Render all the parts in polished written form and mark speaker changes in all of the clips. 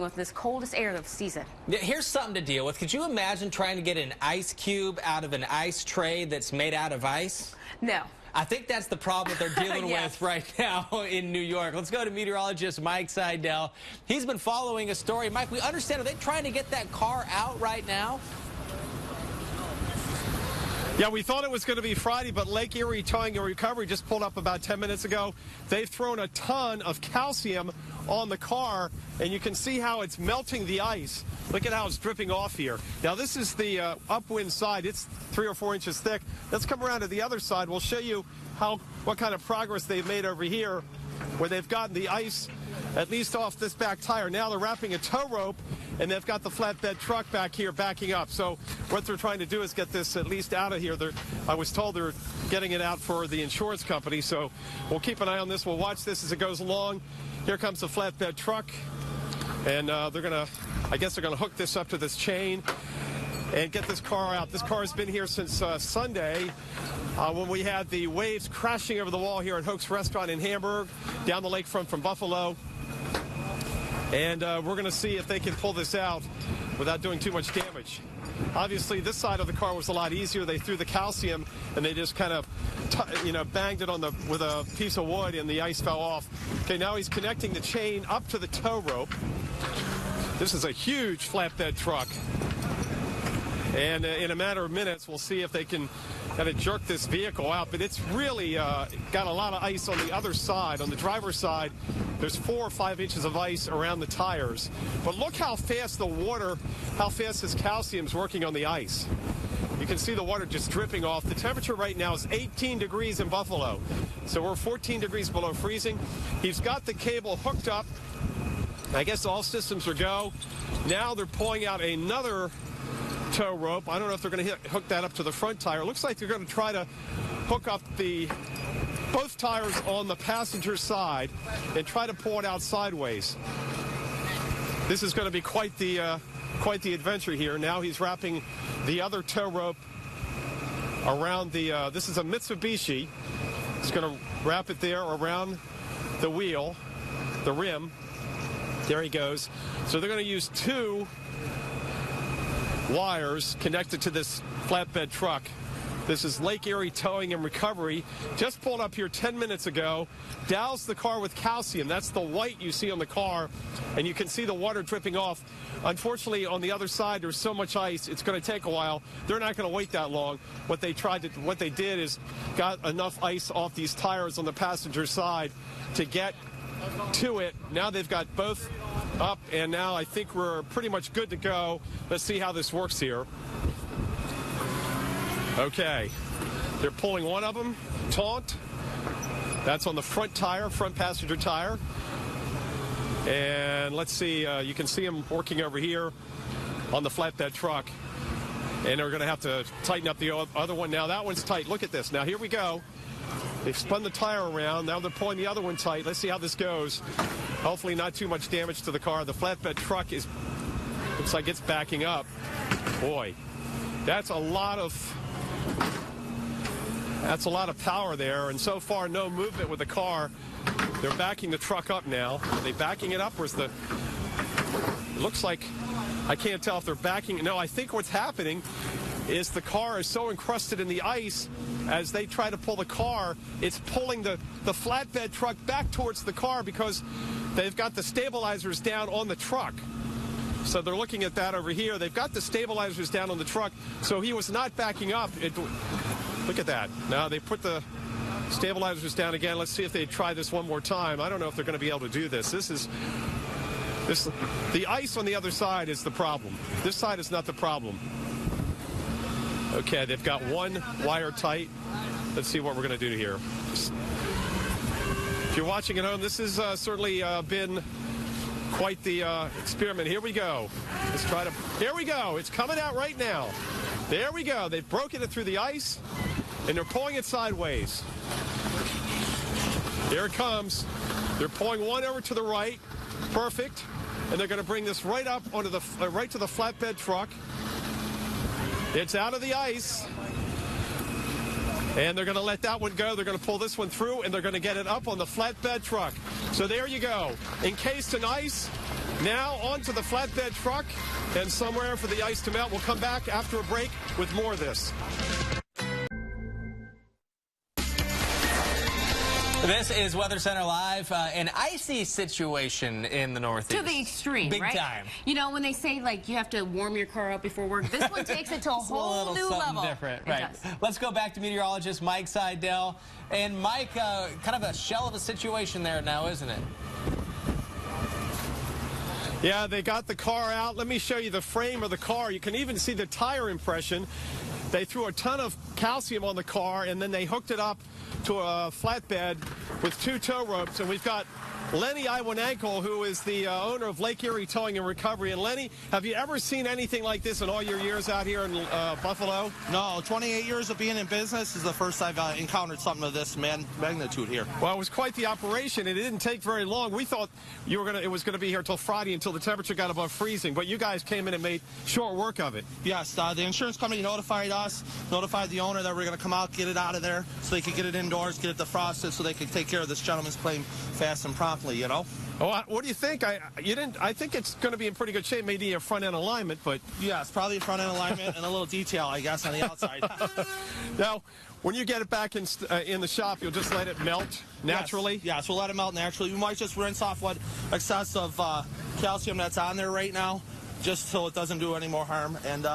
Speaker 1: with this coldest air of the season.
Speaker 2: Here's something to deal with. Could you imagine trying to get an ice cube out of an ice tray that's made out of ice?
Speaker 1: No.
Speaker 2: I think that's the problem that they're dealing
Speaker 1: Yes.
Speaker 2: with right now in New York. Let's go to meteorologist Mike Seidel. He's been following a story. Mike, we understand, are they trying to get that car out right now?
Speaker 3: Yeah, we thought it was going to be Friday, but Lake Erie Towing and Recovery just pulled up about 10 minutes ago. They've thrown a ton of calcium on the car, and you can see how it's melting the ice. Look at how it's dripping off here. Now, this is the upwind side. It's 3 or 4 inches thick. Let's come around to the other side. We'll show you what kind of progress they've made over here, where they've gotten the ice at least off this back tire. Now they're wrapping a tow rope, and they've got the flatbed truck back here backing up. So what they're trying to do is get this at least out of here. I was told they're getting it out for the insurance company, so we'll keep an eye on this. We'll watch this as it goes along. Here comes the flatbed truck, and I guess they're gonna hook this up to this chain and get this car out. This car has been here since Sunday when we had the waves crashing over the wall here at Hoek's Restaurant in Hamburg, down the lakefront from Buffalo. And we're going to see if they can pull this out without doing too much damage. Obviously, this side of the car was a lot easier. They threw the calcium, and they just kind of, banged it with a piece of wood, and the ice fell off. Okay, now he's connecting the chain up to the tow rope. This is a huge flatbed truck. And in a matter of minutes, we'll see if they can kind of jerk this vehicle out. But it's really got a lot of ice on the other side. On the driver's side, there's 4 or 5 inches of ice around the tires. But look how fast how fast this calcium's working on the ice. You can see the water just dripping off. The temperature right now is 18 degrees in Buffalo. So we're 14 degrees below freezing. He's got the cable hooked up. I guess all systems are go. Now they're pulling out another tow rope. I don't know if they're going to hook that up to the front tire. It looks like they're going to try to hook up both tires on the passenger side and try to pull it out sideways. This is going to be quite the adventure here. Now he's wrapping the other tow rope around this is a Mitsubishi. He's going to wrap it there around the wheel, the rim. There he goes. So they're going to use 2 wires connected to this flatbed truck. This is Lake Erie Towing and Recovery. Just pulled up here 10 minutes ago. Doused the car with calcium. That's the white you see on the car, and you can see the water dripping off. Unfortunately, on the other side, there's so much ice, it's going to take a while. They're not going to wait that long. What they did is got enough ice off these tires on the passenger side to get to it. Now they've got both up, and now I think we're pretty much good to go. Let's see how this works here. Okay, they're pulling one of them, taunt. That's on the front tire, front passenger tire. And let's see, you can see them working over here on the flatbed truck. And they're going to have to tighten up the other one. Now that one's tight. Look at this. Now here we go. They've spun the tire around. Now they're pulling the other one tight. Let's see how this goes. Hopefully not too much damage to the car. The flatbed truck looks like it's backing up. Boy, that's a lot of power there. And so far, no movement with the car. They're backing the truck up now. Are they backing it up? It looks like, I can't tell if they're backing. No, I think what's happening is the car is so encrusted in the ice, as they try to pull the car, it's pulling the flatbed truck back towards the car because they've got the stabilizers down on the truck. So they're looking at that over here. They've got the stabilizers down on the truck, so he was not backing up. Look at that. Now they put the stabilizers down again. Let's see if they try this one more time. I don't know if they're going to be able to do this. The ice on the other side is the problem. This side is not the problem. Okay, they've got one wire tight. Let's see what we're going to do here. If you're watching at home, this has certainly been quite the experiment. Here we go. Here we go. It's coming out right now. There we go. They've broken it through the ice, and they're pulling it sideways. Here it comes. They're pulling one over to the right. Perfect. And they're going to bring this right up onto right to the flatbed truck. It's out of the ice. And they're going to let that one go. They're going to pull this one through, and they're going to get it up on the flatbed truck. So there you go. Encased in ice. Now onto the flatbed truck and somewhere for the ice to melt. We'll come back after a break with more of this.
Speaker 2: This is Weather Center Live. An icy situation in the Northeast.
Speaker 1: To the extreme,
Speaker 2: Big
Speaker 1: right?
Speaker 2: time.
Speaker 1: You know, when they say, like, you have to warm your car up before work, this one takes it to a whole new level.
Speaker 2: Different,
Speaker 1: It
Speaker 2: right?
Speaker 1: does.
Speaker 2: Let's go back to meteorologist Mike Seidel. And Mike, kind of a shell of a situation there now, isn't it?
Speaker 3: Yeah, they got the car out. Let me show you the frame of the car. You can even see the tire impression. They threw a ton of calcium on the car, and then they hooked it up to a flatbed with 2 tow ropes. And we've got Lenny Iwanenko, who is the owner of Lake Erie Towing and Recovery. And Lenny, have you ever seen anything like this in all your years out here in Buffalo?
Speaker 4: No, 28 years of being in business is the first I've encountered something of this magnitude here.
Speaker 3: Well, it was quite the operation. It didn't take very long. We thought it was going to be here till Friday until the temperature got above freezing. But you guys came in and made short work of it.
Speaker 4: Yes, the insurance company notified us, notified the owner that we're going to come out, get it out of there so they could get it indoors, get it defrosted so they could take care of this gentleman's claim fast and promptly, you know?
Speaker 3: Oh, what do you think? I think it's going to be in pretty good shape. Maybe a front end alignment, but
Speaker 4: yes, probably a front end alignment and a little detail, I guess, on the outside.
Speaker 3: Now, when you get it back in the shop, you'll just let it melt naturally.
Speaker 4: Yes, we'll let it melt naturally. We might just rinse off what excess of calcium that's on there right now, just so it doesn't do any more harm, and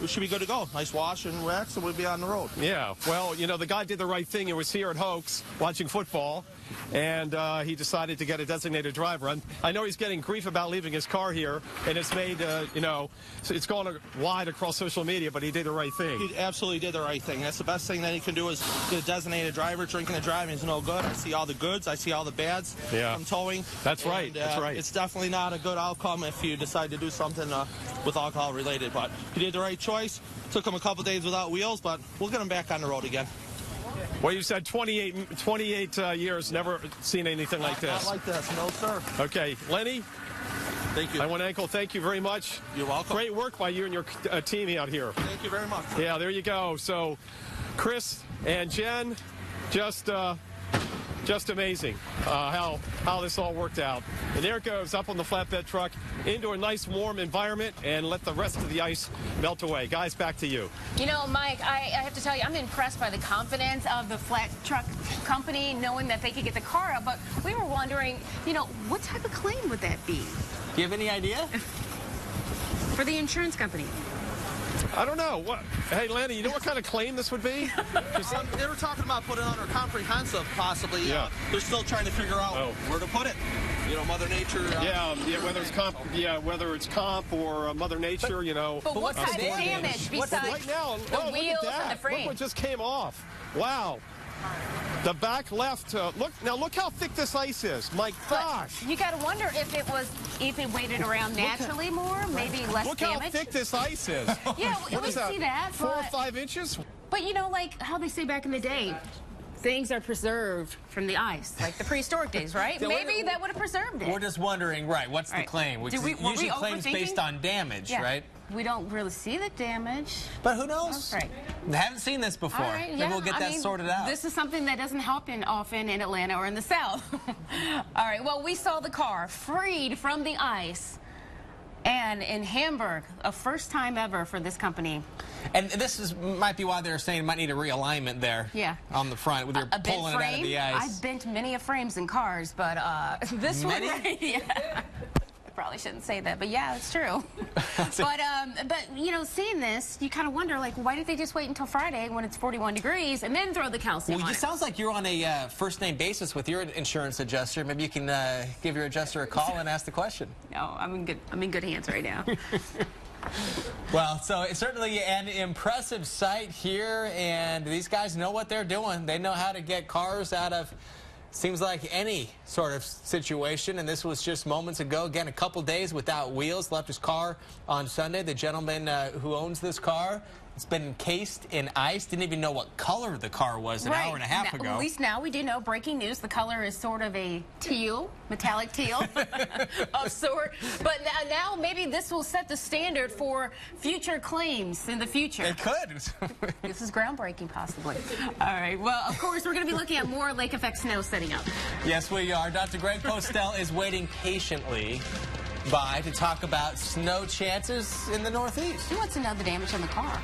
Speaker 4: we should be good to go. Nice wash and wax, and we'll be on the road.
Speaker 3: Yeah, well, you know, the guy did the right thing. He was here at Hoax watching football, and he decided to get a designated driver. I know he's getting grief about leaving his car here, and it's made, you know, it's gone wide across social media, but he did the right thing.
Speaker 4: He absolutely did the right thing. That's the best thing that he can do is get a designated driver. Drinking and driving is no good. I see all the goods. I see all the bads from towing.
Speaker 3: That's right. That's right.
Speaker 4: It's definitely not a good outcome if you decide to do something with alcohol related. But he did the right choice. Took him a couple days without wheels, but we'll get him back on the road again.
Speaker 3: Well, you said 28 years, never seen anything like this.
Speaker 4: Not like this, no, sir.
Speaker 3: Okay, Lenny.
Speaker 4: Thank you.
Speaker 3: Iwanenko, thank you very much.
Speaker 4: You're welcome.
Speaker 3: Great work by you and your team out here.
Speaker 4: Thank you very much.
Speaker 3: Yeah, there you go. So, Chris and Jen, just amazing how this all worked out. And there it goes, up on the flatbed truck into a nice warm environment and let the rest of the ice melt away. Guys, back to you.
Speaker 1: You know, Mike, I have to tell you, I'm impressed by the confidence of the flat truck company, knowing that they could get the car out. But we were wondering, you know, what type of claim would that be?
Speaker 2: Do you have any idea?
Speaker 1: For the insurance company.
Speaker 3: I don't know. Hey, Lanny, you know what kind of claim this would be?
Speaker 4: They were talking about putting it under comprehensive, possibly.
Speaker 3: Yeah.
Speaker 4: They're still trying to figure out where to put it. You know, Mother Nature.
Speaker 3: Whether it's comp or Mother Nature, you know.
Speaker 1: But what type of damage besides
Speaker 3: right now,
Speaker 1: the wheels and the frame?
Speaker 3: Look what just came off. Wow. The back left. Look how thick this ice is. My gosh.
Speaker 1: But you got to wonder if it weighted around naturally more, maybe less
Speaker 3: Look
Speaker 1: damage.
Speaker 3: how thick this ice is.
Speaker 1: Yeah, we see that.
Speaker 3: 4 or 5 inches?
Speaker 1: But you know, like how they say back in the day, things are preserved from the ice, like the prehistoric days, right? Maybe that would have preserved it.
Speaker 2: We're just wondering, right, what's the claim? Usually claims based on damage, right?
Speaker 1: We don't really see the damage.
Speaker 2: But who knows?
Speaker 1: Right.
Speaker 2: I haven't seen this before.
Speaker 1: All right,
Speaker 2: Maybe we'll get that sorted out.
Speaker 1: This is something that doesn't happen often in Atlanta or in the South. All right, well, we saw the car freed from the ice. And in Hamburg, a first time ever for this company.
Speaker 2: And this might be why they're saying it might need a realignment there.
Speaker 1: Yeah.
Speaker 2: On the front with your pulling it out of the ice.
Speaker 1: I've bent many a frames in cars, but this one, yeah. Probably shouldn't say that, but yeah, it's true. but you know, seeing this, you kind of wonder, like, why did they just wait until Friday when it's 41 degrees and then throw the calcium on
Speaker 2: it? Sounds like you're on a first name basis with your insurance adjuster. Maybe you can give your adjuster a call and ask the question.
Speaker 1: No, I'm in good hands right now.
Speaker 2: Well, so it's certainly an impressive sight here, and these guys know what they're doing. They know how to get cars out of seems like any sort of situation, and this was just moments ago. Again, a couple days without wheels, left his car on Sunday. The gentleman who owns this car, it's been encased in ice. Didn't even know what color the car was an hour and a half ago.
Speaker 1: At least now we do know. Breaking news, the color is sort of a teal, metallic teal of sort. But now maybe this will set the standard for future claims in the future.
Speaker 2: It could.
Speaker 1: This is groundbreaking, possibly. All right. Well, of course, we're going to be looking at more lake effect snow setting up.
Speaker 2: Yes, we are. Dr. Greg Postel is waiting patiently by to talk about snow chances in the Northeast.
Speaker 1: He wants to know the damage on the car.